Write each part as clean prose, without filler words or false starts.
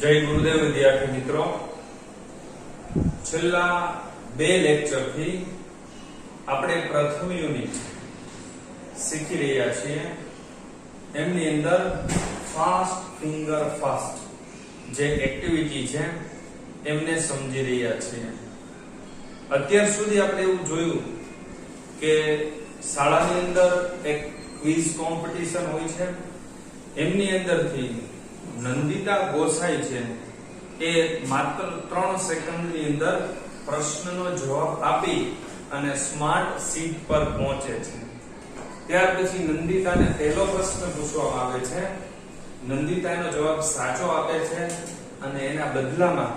જય ગુરુદેવ વિદ્યાર્થી મિત્રો, છેલ્લા બે લેક્ચર થી આપણે પ્રથમ યુનિટ શીખી રહ્યા છીએ. એમની અંદર ફાસ્ટ ફિંગર ફાસ્ટ જે એક્ટિવિટી છે એમને સમજી રહ્યા છીએ. અત્યાર સુધી આપણે એવું જોયું કે શાળાની અંદર એક ક્વિઝ કોમ્પિટિશન હોય છે. એમની અંદરથી નંદિતા ગોસાઈ છે એ માત્ર 3 સેકન્ડની અંદર પ્રશ્નનો જવાબ આપી અને સ્માર્ટ સીટ પર પહોંચે છે. ત્યાર પછી નંદિતાને પહેલો પ્રશ્ન પૂછવામાં આવે છે. નંદિતા એનો જવાબ સાચો આપે છે અને એના બદલામાં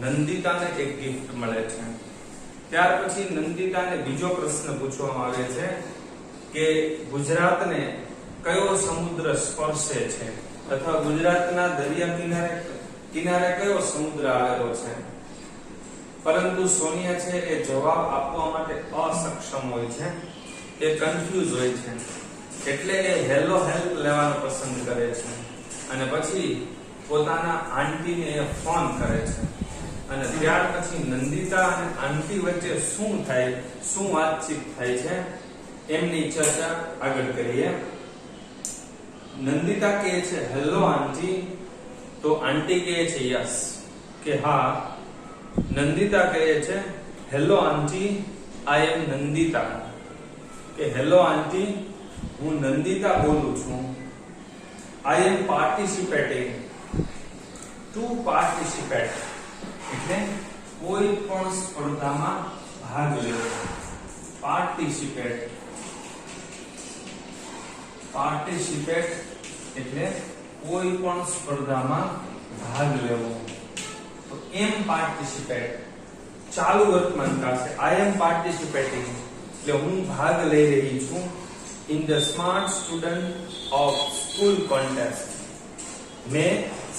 નંદિતાને એક ગિફ્ટ મળે છે. ત્યાર પછી નંદિતાને બીજો પ્રશ્ન પૂછવામાં આવે છે કે ગુજરાતને કયો સમુદ્ર સ્પર્શે છે અથવા ગુજરાતના દરિયા કિનારે કયો સમુદ્ર આવેલો છે. પરંતુ સોનિયા છે એ જવાબ આપવા માટે અસક્ષમ હોય છે, એ કન્ફ્યુઝ હોય છે, એટલે એ હેલો હેલ્પ લેવાનું પસંદ કરે છે અને પછી પોતાના આંટીને એ ફોન કરે છે. અને ત્યાર પછી નંદિતા અને આંટી વચ્ચે શું વાતચીત થાય છે એમની ચર્ચા આગળ કરીએ. નંદિતા કહે છે હેલો આંટી, તો આંટી કહે છે યસ કે હા. નંદિતા કહે છે હેલો આંટી, આઈ એમ નંદિતા, કે હેલો આંટી, હું નંદિતા બોલું છું. આઈ એમ પાર્ટિસિપેટિંગ, ટુ પાર્ટિસિપેટ એટલે કોઈ પણ સ્પર્ધામાં ભાગ લેવો. પાર્ટિસિપેટ એટલે કોઈ પણ સ્પર્ધામાં ભાગ લેવો. તો એમ પાર્ટિસિપેટ ચાલુ વર્તમાનકાળ છે. આઈ એમ પાર્ટિસિપેટિંગ એટલે હું ભાગ લઈ રહી છું in the smart student of school contest. મેં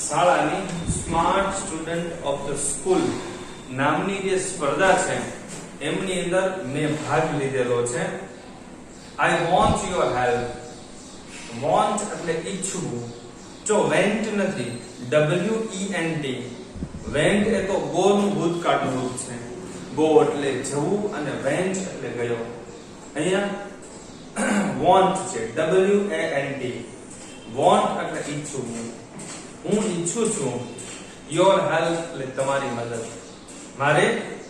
શાળાની smart student of the school નામની જે સ્પર્ધા છે એમની અંદર મેં ભાગ લીધેલો છે. I want your help. Want એટલે ઈચ્છવું. જો વેન્ટ નથી, WENT. વેન્ટ એ તો ગો નું ભૂતકાળનું રૂપ છે. ગો એટલે જવું અને વેન્ટ એટલે ગયો. અહીંયા વોન્ટ છે, WANT. વોન્ટ એટલે ઈચ્છવું. હું ઈચ્છું છું યોર હેલ્પ એટલે તમારી મદદ. મારે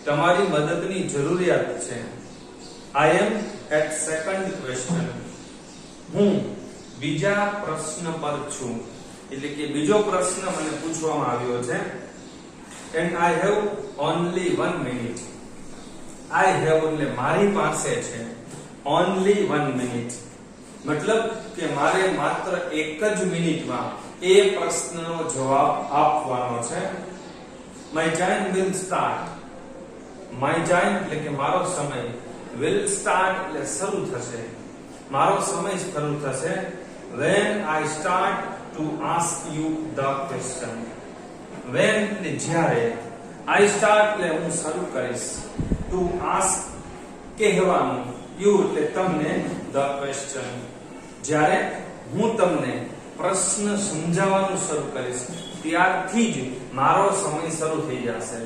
તમારી મદદની જરૂરિયાત છે. આઈ એમ એટ સેકન્ડ ક્વેશ્ચન. હું બીજા પ્રશ્ન પર છું, એટલે કે બીજો પ્રશ્ન મને પૂછવામાં આવ્યો છે. And I have only 1 minute. I have એટલે મારી પાસે છે, ઓનલી 1 મિનિટ મતલબ કે મારે માત્ર 1 જ મિનિટમાં એ પ્રશ્નનો જવાબ આપવાનો છે. My time will start. My time એટલે કે મારો સમય. વિલ સ્ટાર્ટ એટલે શરૂ થશે. મારો સમય શરૂ થશે when I start to ask you the question. when એટલે જ્યારે, I start એટલે હું શરૂ કરીશ, to ask કહેવાનું, you એટલે તમને, the question જ્યારે હું તમને પ્રશ્ન સમજાવવાનું શરૂ કરીશ ત્યારથી જ મારો સમય શરૂ થઈ જશે.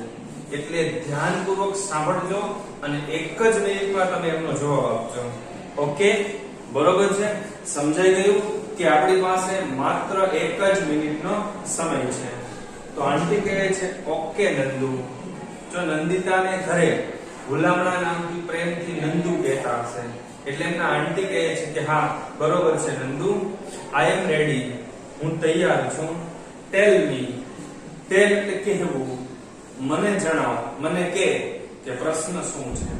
એટલે ધ્યાનપૂર્વક સાંભળજો અને 1 જ મિનિટમાં તમે એમનો જવાબ આપજો. ઓકે, બરોબર છે? સમજાઈ ગયું કે આપણી પાસે માત્ર 1 જ મિનિટનો સમય છે. તો આંટી કહે છે ઓકે નંદુ. જો નંદિતાને ઘરે ગુલામણા નામથી પ્રેમથી નંદુ કહેતા હશે એટલે એમના આંટી કહે છે કે હા બરોબર છે નંદુ, આઈ એમ રેડી, હું તૈયાર છું. ટેલ મી. ટેલ એટલે કહેવું. મને જણાવો, મને કે પ્રશ્ન શું છે.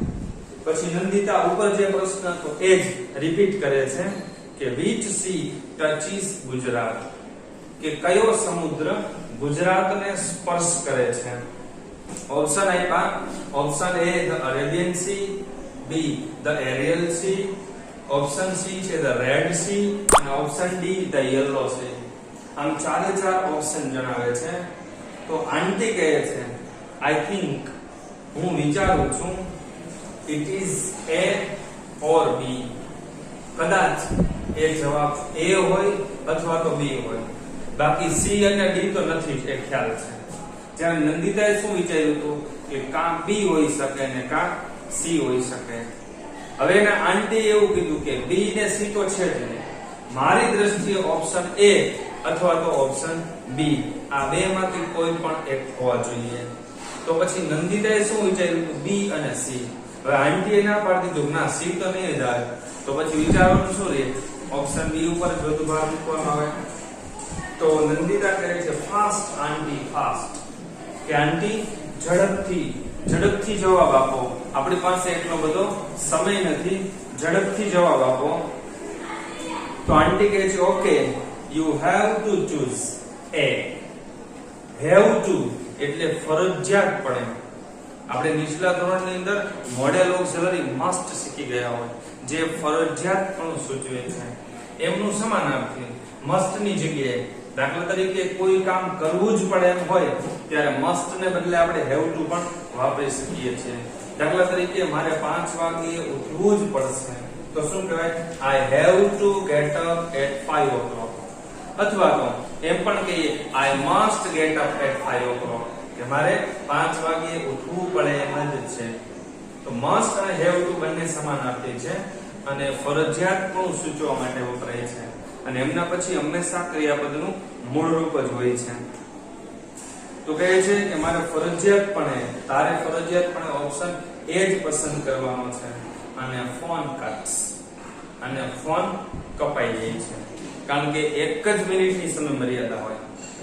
પછી નંદિતા ઉપર જે પ્રશ્ન હતો એ જ રિપીટ કરે છે કે which sea touches ગુજરાત, કે કયો સમુદ્ર ગુજરાતને સ્પર્શ કરે છે. ઓપ્શન આપ્યા. Option A the Arabian sea, B the aerial sea, option C છે ધ રેડ સી અને option D the yellow sea. આમ 4 ઓપ્શન જણાવે છે. તો આંટી કહે છે આઈ થિંક, હું વિચારું છું, it is A or B. કદાચ એ જવાબ A હોય અથવા તો B હોય. બાકી સી અને ડી તો નથી એ ખ્યાલ છે. જ્યારે નંદિતાએ શું વિચાર્યું હતું કે કાં બી હોઈ શકે ને કાં સી હોઈ શકે. હવે એના આંટી એવું કીધું કે બી ને સી તો છે જ નહીં, મારી દ્રષ્ટિએ ઓપ્શન એ અથવા તો ઓપ્શન બી આ બે માંથી કોઈ પણ એક હોવા જોઈએ. તો પછી નંદિતાએ શું વિચાર્યું હતું બી અને સી. હવે આંટીએ ના પાડી દીધું ના સી તો નહીં જ આવે, તો પછી વિચારવાનું શું રહે, ઓપ્શન બી ઉપર જ વધુ ભાર મૂકવામાં આવે. તો નંદિતા કહે છે ફાસ્ટ આંટી ફાસ્ટ, કે આંટી ઝડપથી જવાબ આપો, આપણી પાસે એટલો બધો સમય નથી, ઝડપથી જવાબ આપો. તો આંટી કહે છે okay you have to choose A. Have to એટલે ફરજિયાતપણે. આપણે નીચલા ધોરણની અંદર મોડેલ ઓક્સિલરી મસ્ટ શીખી ગયા હોય, જે ફરજિયાતપણું સૂચવે છે. એમનું સમાનાર્થી મસ્ટ ની જગ્યાએ, દાખલા તરીકે કોઈ કામ કરવું જ પડે એમ હોય ત્યારે મસ્ટ ને બદલે આપણે હેવ ટુ પણ વાપરી શકીએ છીએ. દાખલા તરીકે મારે 5 વાગ્યે ઉઠવું જ પડશે, તો શું કહેવાય, I have to get up at 5 o'clock. અથવા તો એમ પણ કહીએ I must get up at 5 o'clock, કે મારે 5 વાગ્યે ઉઠવું પડે એમ જ છે. તો મસ્ટ અને હેવ ટુ બંને સમાનાર્થી છે અને ફરજિયાતપણું સૂચવવા માટે વપરાય છે. અને એમના પછી હંમેશા ક્રિયાપદનું મૂળ રૂપ જ હોય છે. તો કહે છે કે મારે તારે ફરજિયાતપણે ઓપ્શન એ જ પસંદ કરવાનો છે. અને ફોન કટ્સ, અને ફોન કપાઈ જાય છે, કારણ કે 1 જ મિનિટની સમય મર્યાદા હોય.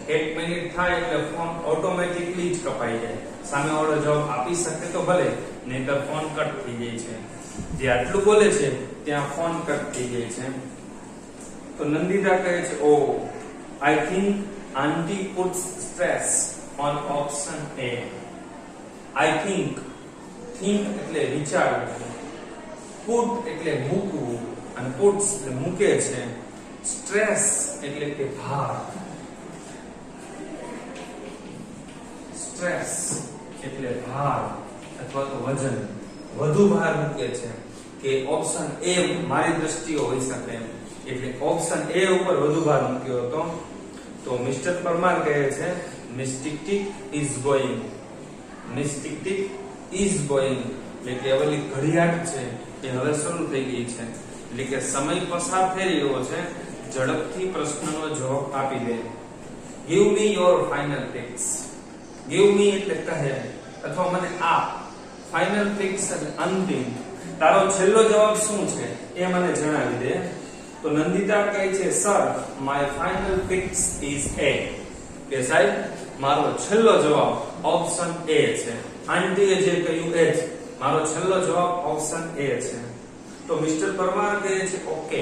1 મિનિટ થાય એટલે ફોન ઓટોમેટિકલી જ કપાઈ જાય. સામે વાળો જવાબ આપી શકે તો ભલે, નહીતર ફોન કટ થઈ જાય છે. જે આટલું બોલે છે ત્યાં ફોન કટ થઈ જાય છે. તો નંદિતા કહે છે oh I think aunty puts stress on option A. I think એટલે વિચારવું, પુટ એટલે મૂકવું, અને પુટ્સ એટલે મૂકે છે, સ્ટ્રેસ એટલે કે ભાર. સ્ટ્રેસ એટલે ભાર અથવા તો વજન, વધુ ભાર મૂકે છે. કે ઓપ્શન એ મારી દ્રષ્ટિએ હોઈ શકે એમ, એટલે ઓપ્શન એ ઉપર વધુ ભાર મૂક્યો હતો. તો મિસ્ટર પરમાર કહે છે miss tick is going. Miss tick is going એટલે કે ઓલી ઘડિયાળ છે એ હવે શરૂ થઈ ગઈ છે, એટલે કે સમય પસાર થઈ રહ્યો છે, ઝડપથી પ્રશ્નનો જવાબ આપી દે. Give me your final picks. Give me એટલે કહે અથવા મને આપ, ફાઇનલ પિક્સ એટલે અંતિમ, તારો છેલ્લો જવાબ શું છે એ મને જણાવી દે. તો નંદિતા કહે છે sir my final picks is A, કે સાહેબ મારો છેલ્લો જવાબ ઓપ્શન એ છે. આંટીએ જે કહ્યું એ જ, મારો છેલ્લો જવાબ ઓપ્શન એ છે. તો મિસ્ટર પરમાર કહે છે ઓકે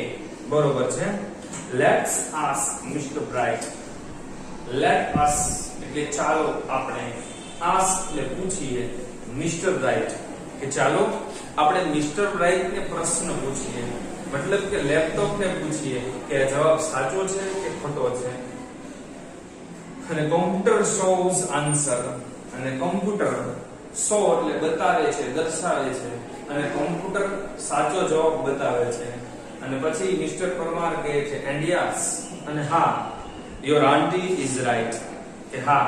બરોબર છે. Let's ask mister bright. Let us એટલે ચાલો આપણે, આસ્ક એટલે પૂછીએ, મિસ્ટર બ્રાઇટ કે ચાલો આપણે મિસ્ટર બ્રાઇટ ને પ્રશ્ન પૂછીએ. મતલબ કે લેપટોપ ને પૂછીએ કે જવાબ સાચો છે કે ખોટો છે. અને કોમ્પ્યુટર શોઝ આન્સર, અને કોમ્પ્યુટર શો એટલે બતાવે છે, દર્શાવે છે, અને કોમ્પ્યુટર સાચો જવાબ બતાવે છે. અને પછી મિસ્ટર પરમાર કહે છે એન્ડ યસ, અને હા, યોર આંટી ઇઝ રાઈટ, કે હા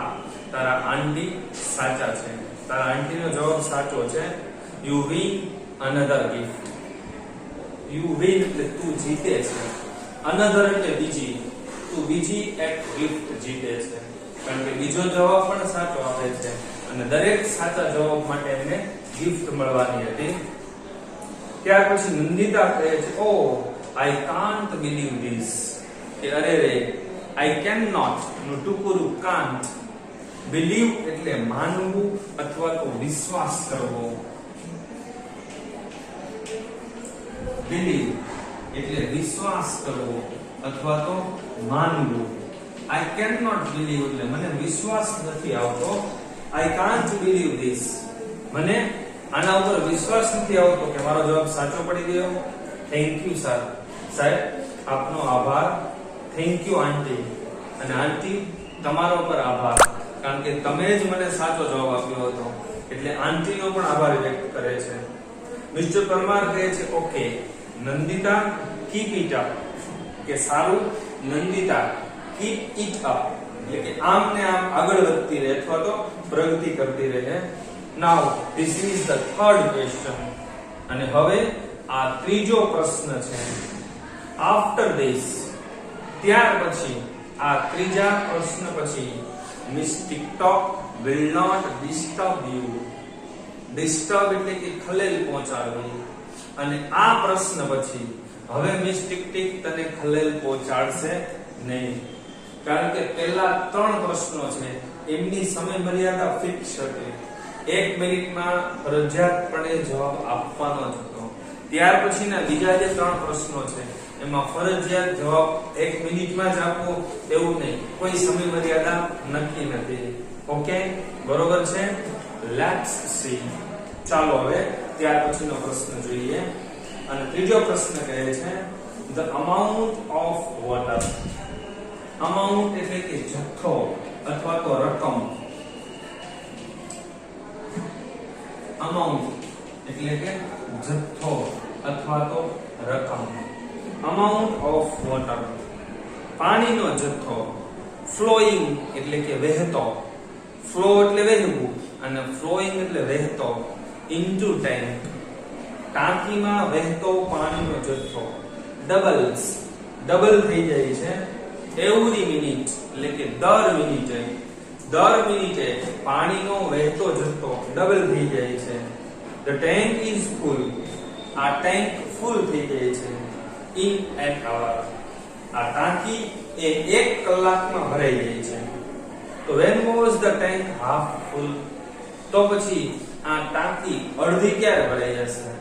તારા આંટી સાચા છે, તારા આંટીનો જવાબ સાચો છે. You win another gift. You win એટલે તું જીતે છે, અનધર એટલે બીજી, તું બીજી એક ગિફ્ટ જીતે છે. કારણ કે બીજો જવાબ પણ સાચો આપે છે અને દરેક સાચા જવાબ માટે એમને ગિફ્ટ મળવાની હતી. ત્યાર પછી નંદિતા કહે છે oh I can't believe this, કે અરે રે, આઈ કેન નોટ નું ટુકડું કાન્ટ, બિલીવ એટલે માનવું અથવા તો વિશ્વાસ કરવો. બિલીવ એટલે વિશ્વાસ કરવો અથવા તો માનવું. I cannot believe એટલે મને વિશ્વાસ નથી આવતો. I can't believe this, મને આના ઉપર વિશ્વાસ નથી આવતો કે મારો જવાબ સાચો પડી ગયો. થેન્ક યુ સર, સાહેબ આપનો આભાર. થેન્ક યુ આંટી, અને આંટી તમારો પર આભાર, કારણ કે તમે જ મને સાચો જવાબ આપ્યો હતો. એટલે આંટીનો પણ આભાર વ્યક્ત કરે છે. મિસ્ટર પરમાર કહે છે okay Nandita keep it up, કે સારું નંદિતા keep it up એટલે કે આમ ને આમ આગળ વધતી રહે અથવા તો પ્રગતિ કરતી રહે. Now this is the third question અને હવે આ ત્રીજો પ્રશ્ન છે. After this ત્યાર પછી આ ત્રીજા પ્રશ્ન પછી Miss TikTok will not disturb you. Disturb એટલે કે ખલેલ પહોંચાડવી. અને આ પ્રશ્ન પછી હવે મિસ ટિક તને ખલેલ પહોંચાડશે નહીં, કારણ કે પહેલા 3 પ્રશ્નો છે એમની સમય મર્યાદા ફિક્સ હતી. 1 મિનિટમાં ફરજિયાતપણે જવાબ આપવાનો જ હતો. ત્યાર પછીના બીજા જે 3 પ્રશ્નો છે એમાં ફરજિયાત જવાબ 1 મિનિટમાં જ આપવો એવું નહીં, કોઈ સમય મર્યાદા નક્કી નથી. ઓકે, બરોબર છે. Let's see. ચાલો હવે ત્યાર પછીનો પ્રશ્ન જોઈએ. અને ત્રીજો પ્રશ્ન કહે છે the amount of water. amount એટલે કે જથ્થો અથવા તો રકમ. amount એટલે કે જથ્થો અથવા તો રકમ. amount of water પાણીનો જથ્થો. flowing એટલે કે વહેતો. flow એટલે વહેવું અને flowing એટલે વહેતો. into tank ટાંકીમાં વહેતો પાણીનો જથ્થો. ડબલ્સ ડબલ થઈ જાય છે. એવરી મિનિટ એટલે કે દર મિનિટે પાણીનો વહેતો જથ્થો ડબલ થઈ જાય છે. ધ ટેન્ક ઇઝ ફૂલ આ ટેન્ક ફૂલ થઈ જાય છે. ઇન એન અવર આ ટાંકી એ 1 કલાકમાં ભરાઈ જાય છે. તો when was the tank half full? તો પછી આ ટાંકી અડધી ક્યારે ભરાઈ જશે?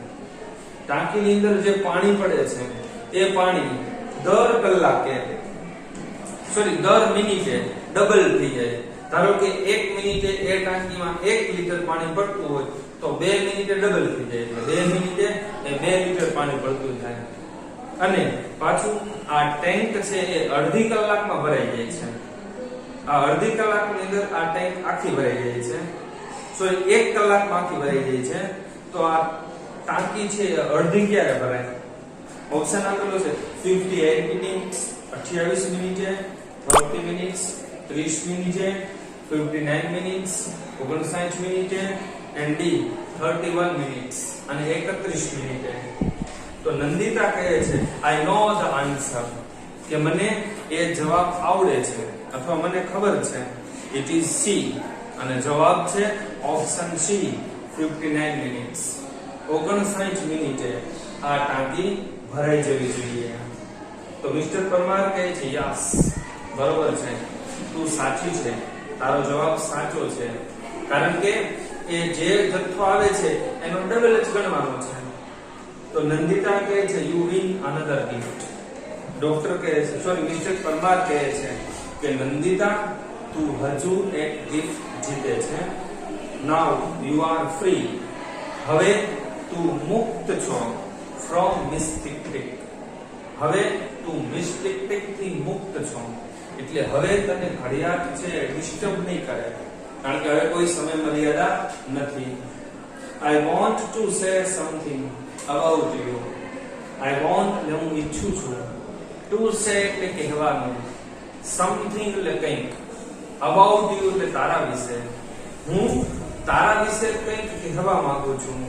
ટાંકીની અંદર જે પાણી પડે છે એ પાણી દર મિનિટે ડબલ થઈ જાય. ધારો કે 1 મિનિટે એ ટાંકીમાં 1 લીટર પાણી પડતું હોય તો 2 મિનિટે ડબલ થઈ જાય, એટલે 2 મિનિટે એ 2 લીટર પાણી પડતું થાય. અને પાછું આ ટેન્ક છે એ અડધી કલાકમાં ભરાઈ જાય છે. આ અડધી કલાકની અંદર આ ટેન્ક આખી ભરાઈ જાય છે. સોરી 1 કલાકમાં આખી ભરાઈ જાય છે. તો આ ટાંકી છે અડધી ક્યારે ભરાય? ઓપ્શન આપેલો છે 58 મિનિટ્સ 28 મિનિટે, 30 મિનિટ્સ 30 મિનિટે, 59 મિનિટ્સ 59 મિનિટે એન્ડ ડી 31 મિનિટ્સ અને 31 મિનિટે. તો નંદિતા કહે છે આઈ નો ધ આન્સર કે મને એ જવાબ આવડે છે અથવા મને ખબર છે. ઇટ ઇઝ સી અને જવાબ છે ઓપ્શન સી 59 મિનિટ્સ. 59 મિનિટે આ ટાંકી ભરાઈ જવી જોઈએ. તો મિસ્ટર પરમાર કહે છે યસ બરોબર છે, તું સાચી છે, તારો જવાબ સાચો છે, કારણ કે એ જે જથ્થો આવે છે એનો ડબલ જ ગણવાનો છે. તો નંદિતા કહે છે you win another gift. Doctor કહે છે સોરી મિસ્ટર પરમાર કહે છે કે નંદિતા તું હજુ એક ગિફ્ટ જીતે છે. નાઉ યુ આર ફ્રી. હવે તું મુક્ત છો ફ્રોમ મિસ્ટેક. હવે તું મિસ્ટેક થી મુક્ત છો એટલે હવે તને ઘડિયાળ છે ડિસ્ટર્બ નહીં કરે, કારણ કે હવે કોઈ સમય મર્યાદા નથી. I want to say something about you. I want એટલે હું ઈચ્છું છું. ટુ સે એટલે કહેવાનું, સમથિંગ એટલે કંઈક, અબાઉટ યુ એટલે તારા વિશે. હું તારા વિશે કંઈક કહેવા માંગુ છું.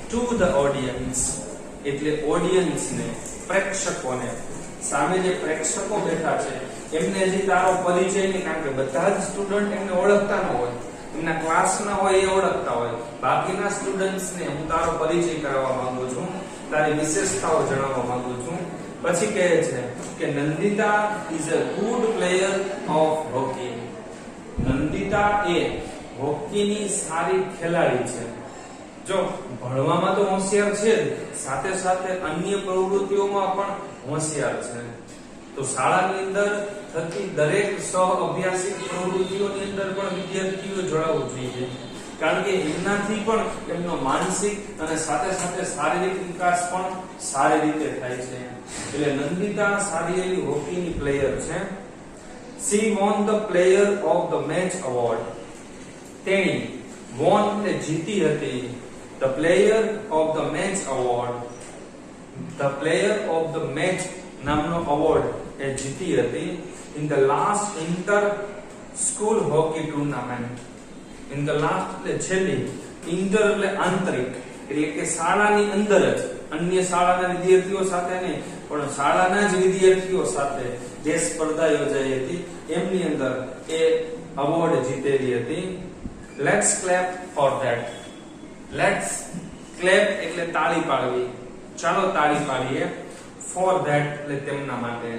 ટુ ધ ઓડિયન્સ એટલે ઓડિયન્સને, પ્રેક્ષકોને. સામે જે પ્રેક્ષકો બેઠા છે એમને હજી તારો પરિચય નહીં, કારણ કે બધા જ સ્ટુડન્ટ એમને ઓળખતા ન હોય, એમના ક્લાસના હોય એ ઓળખતા હોય. બાકીના સ્ટુડન્ટ્સને હું તારો પરિચય કરાવવા માંગુ છું, તારી વિશેષતાઓ જણાવવા માંગુ છું. પછી કહે છે કે Nandita is a good player of hockey. Nandita એ હોકીની સારી ખેલાડી છે. જો ભણવામાં તો હોશિયાર છે, સાથે સાથે અન્ય પ્રવૃત્તિઓમાં પણ હોશિયાર છે. તો શાળાની અંદર થતી દરેક સહ અભ્યાસિક પ્રવૃત્તિઓની અંદર પણ વિદ્યાર્થીઓ જોડાવવું જોઈએ, કારણ કે એમનાથી પણ એમનો માનસિક અને સાથે સાથે શારીરિક વિકાસ પણ સારી રીતે થાય છે. એટલે નંદિતા સારી એવી હોકીની પ્લેયર છે. She won the player of the match award. તેણી won એટલે જીતી હતી. The player of the match award. The player of the match નામનો award એ જીતી હતી in the last inter school hockey tournament. In the last એટલે છેલ્લી, inter એટલે આંતરિક, એટલે કે શાળાની અંદર જ, અન્ય શાળાના વિદ્યાર્થીઓ સાથે નહીં પણ શાળાના જ વિદ્યાર્થીઓ સાથે જે સ્પર્ધા યોજાઈ હતી એમની અંદર એ એવોર્ડ જીતેલી હતી. Let's clap for that. Let's clap એટલે તાળી પાડવી, ચાલો તાળી પાડીએ. ફોર ધેટ એટલે તેમના માટે,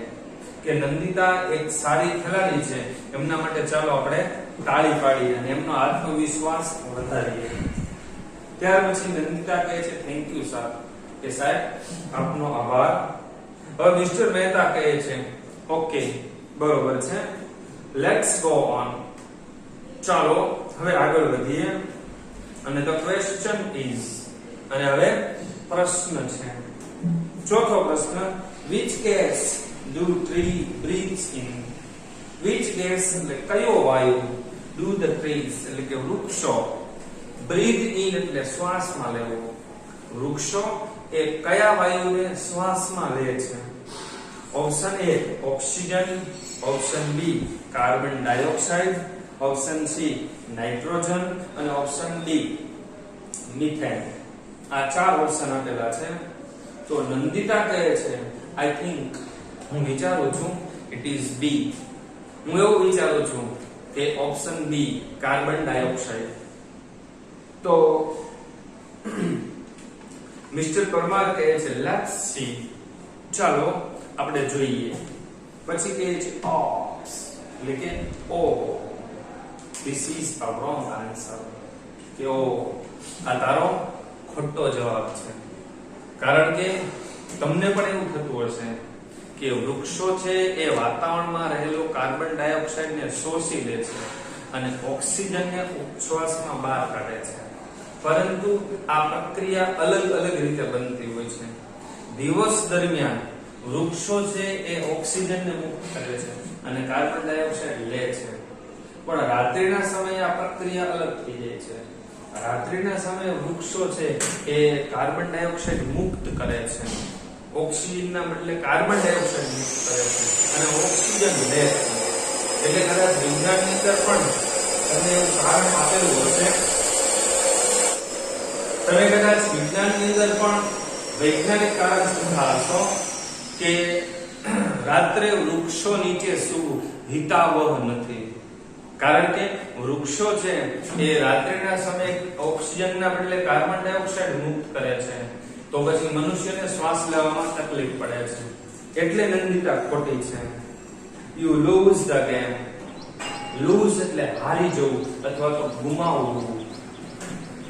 કે નંદિતા એક સારી ખેલાડી છે એમના માટે ચાલો આપણે તાળી પાડીએ અને એમનો આત્મવિશ્વાસ વધારીએ. ત્યાર પછી નંદિતા કહે છે થેન્ક યુ સર, કે સાહેબ આપનો આભાર. હવે મિસ્ટર મહેતા કહે છે ઓકે બરોબર છે, લેટ્સ ગો ઓન, ચાલો હવે આગળ વધીએ. અને ધ ક્વેશ્ચન ઇઝ, અને હવે પ્રશ્ન છે. ચોથો પ્રશ્ન, which gas do tree breathes in? which gas એટલે કયો વાયુ, do the trees એટલે કે વૃક્ષો, breathe in એટલે શ્વાસમાં લેવો, વૃક્ષો એ કયા વાયુને શ્વાસમાં લે છે? Option A oxygen, option B carbon dioxide, option C nitrogen અને ઓપ્શન ડી મિથેન. આ ચાર ઓપ્શન આપેલા છે. તો નંદિતા કહે છે આઈ થિંક, હું વિચારું છું ઇટ ઇઝ બી, હું એવું વિચારું છું કે ઓપ્શન બી કાર્બન ડાયોક્સાઇડ. તો મિસ્ટર પરમાર કહે છે લેટ્સ સી, ચાલો આપણે જોઈએ. પછી કહે છે ઓક્સ એટલે કે oh, this is a wrong answer, કે ઓ આ તારો ખોટો જવાબ છે. કારણ કે તમને પણ એવું થતું હશે કે વૃક્ષો છે એ વાતાવરણમાં રહેલો કાર્બન ડાયોક્સાઇડને શોષી લે છે અને ઓક્સિજનને ઉચ્છ્વાસમાં બહાર કાઢે છે. પરંતુ આ પ્રક્રિયા અલગ અલગ રીતે બનતી હોય છે. દિવસ દરમિયાન વૃક્ષો છે એ ઓક્સિજનને મુક્ત કરે છે અને કાર્બન ડાયોક્સાઇડ લે છે, પણ રાત્રિના સમયે આ પ્રક્રિયા અલગ થઈ જાય છે. રાત્રિના સમયે વૃક્ષો છે એ કાર્બન ડાયોક્સાઇડ મુક્ત કરે છે, ઓક્સિજનના બદલે કાર્બન ડાયોક્સાઇડ મુક્ત કરે છે અને ઓક્સિજન લે છે. એટલે કદાચ વિજ્ઞાનની અંદર પણ તમને એવું કારણ આપેલું હશે, તમે કદાચ વિજ્ઞાનની અંદર પણ વૈજ્ઞાનિક કારણ સમજાવશો કે રાત્રે વૃક્ષો નીચે સૂવું હિતાવહ નથી. કારણ કે વૃક્ષો છે એ રાત્રિના સમયે ઓક્સિજનના બદલે કાર્બન ડાયોક્સાઇડ મુક્ત કરે છે, તો પછી મનુષ્યને શ્વાસ લેવામાં તકલીફ પડે છે. એટલે નંદિતા ખોટી છે. You lose the game. Lose એટલે હારી જવું અથવા તો ગુમાવવું.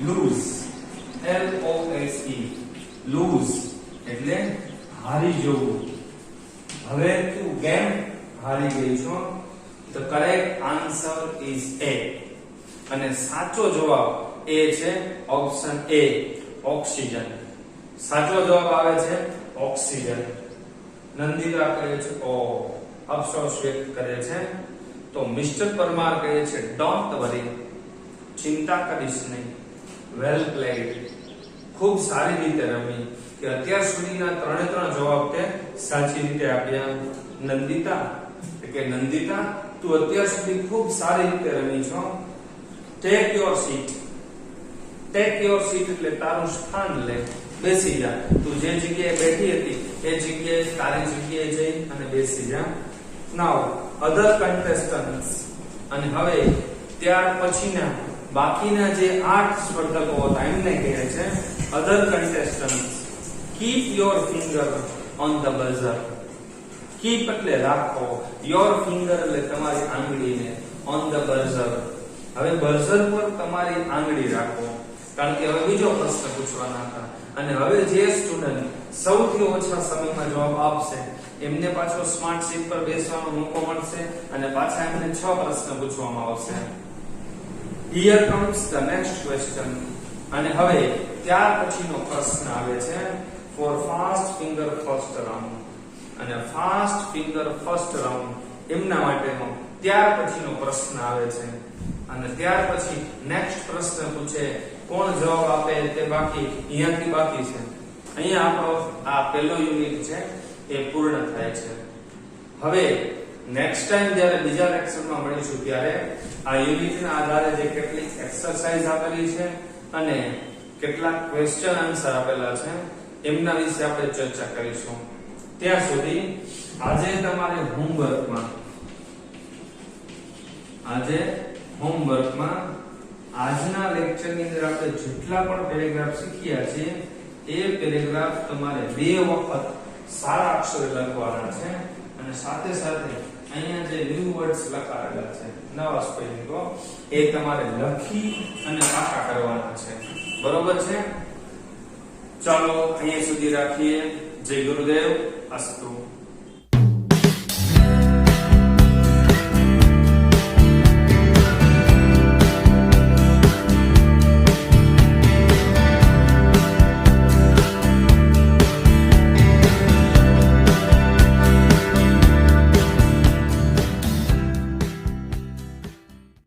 Lose L O S E, lose એટલે હારી જવું. હવે તું ગેમ હારી ગઈ છો. The correct answer is A. અને સાચો જવાબ એ છે ઓપ્શન A, ઓક્સિજન. સાચો જવાબ આવે છે ઓક્સિજન. નંદિતા કહે છે ઓ, અફસોસ વ્યક્ત કરે છે. તો મિસ્ટર પરમાર કહે છે ડોન્ટ વરી, ચિંતા કરીશ નહીં, વેલ પ્લેડ, ખૂબ સારી રીતે રમી, કે અત્યાર સુધીના ત્રણે ત્રણ જવાબ તે સાચી રીતે આપ્યા. નંદિતા કે નંદિતા તું અત્યાર સુધી ખૂબ સારી રીતે રમી છો. Take your seat. Take your seat એટલે તારું સ્થાન લે, બેસી જા. તું જે જગ્યાએ બેઠી હતી એ જગ્યાએ તારી જગ્યાએ જઈ અને બેસી જા. નાઉ અધર કન્ટેસ્ટન્ટ્સ, અને હવે ત્યાર પછીના બાકીના જે 8 સ્પર્ધકો હતા એમને કહે છે other contestants, keep your finger on the buzzer. Keep એટલે રાખો, યોર ફિંગર એટલે તમારી આંગળીને, ઓન ધ બઝર. હવે બઝર પર તમારી આંગળી રાખો, કારણ કે હવે બીજો પ્રશ્ન પૂછવાના હતા. અને હવે જે સ્ટુડન્ટ સૌથી ઓછા સમયમાં જવાબ આપશે એમને પાછો સ્માર્ટ શીટ પર બેસવાનો મોકો મળશે અને પાછા એમને 6 પ્રશ્ન પૂછવામાં આવશે. Here comes the next question. અને હવે ત્યાર પછીનો પ્રશ્ન આવે છે for fast finger first round. અને ફાસ્ટ ફિંગર ફર્સ્ટ રાઉન્ડ એમના માટેનો ત્યાર પછીનો પ્રશ્ન આવે છે. અને ત્યાર પછી નેક્સ્ટ પ્રશ્ન પૂછે, કોણ જવાબ આપે તે બાકી અહીંયાથી બાકી છે. અહીંયા આપણો આ પહેલો યુનિટ છે એ પૂર્ણ થાય છે. હવે નેક્સ્ટ ટાઈમ જ્યારે બીજા લેક્ચરમાં મળીશું ત્યારે આ યુનિટના આધારે જે કેટલીક એક્સરસાઇઝ આપેલી છે અને કેટલાક ક્વેશ્ચન આન્સર આપેલા છે એમના વિશે આપણે ચર્ચા કરીશું. ત્યાં સુધી આજે તમારે હોમવર્કમાં આજના લેક્ચરની અંદર આપણે જેટલા પણ પેરેગ્રાફ શીખ્યા છે એ પેરેગ્રાફ તમારે 2 વખત સારા અક્ષરે લખવાના છે અને સાથે સાથે અહીંયા જે ન્યુ વર્ડ્સ લખાયેલા છે નવા સ્પેલિંગો એ તમારે લખી અને પાકા કરવાના છે. બરોબર છે? ચાલો અહીંયા સુધી રાખીએ. જય ગુરુદેવ. અસ્તુ.